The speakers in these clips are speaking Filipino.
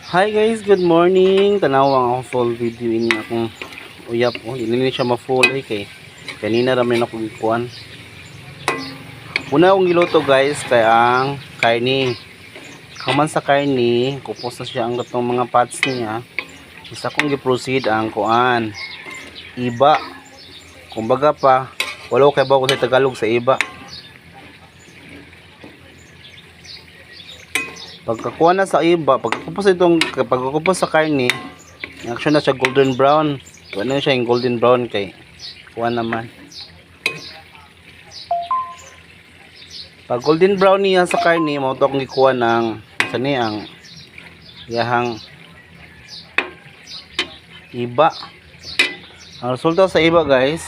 Hi guys, good morning. Tanawang ako full video ini akong uyap ko. Hindi siya ma-full kay kanina ramen ako gikuan. Una akong giluto guys kay ang karni. Kaman sa karni, kupos na siya ang gatong mga parts niya. Isa kong gi-proceed ang kuan. Iba. Kumbaga pa, wala kay ba ko sa Tagalog sa iba. Pagkakuha na sa iba, pagkakupos sa karne, action na siya golden brown. Kuha na siya yung golden brown kay kuha naman. Pag golden brown niya sa karne, mo to akong gikuha ng sani ang yahang iba. Ang resulta sa iba guys,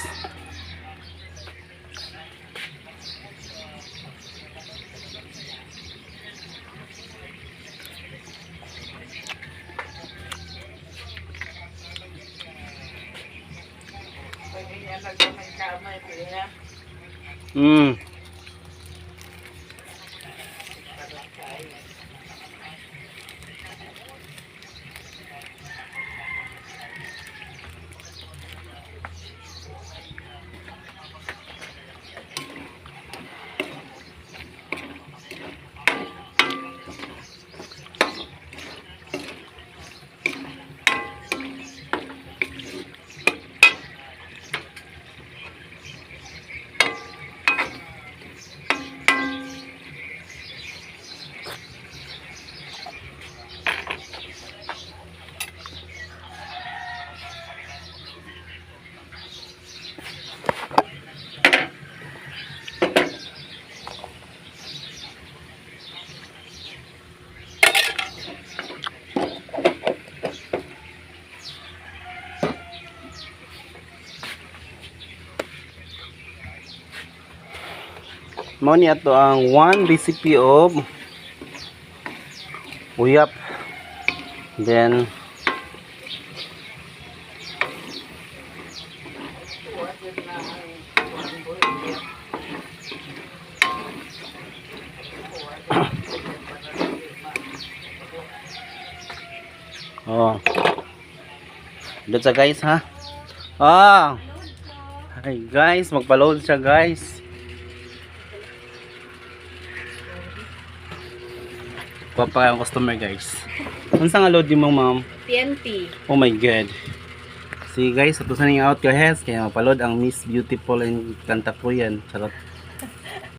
mao ni ato ang one recipe of uyap. Then oh, dito sa guys ha. Hi guys, magpa-load siya guys. Papa ang customer guys. Unsa nga load mo ma'am? TNT. Oh my god. See guys, ito sa ning out guys kaya mapaload ang Miss Beautiful and Kantapuyan. Charot.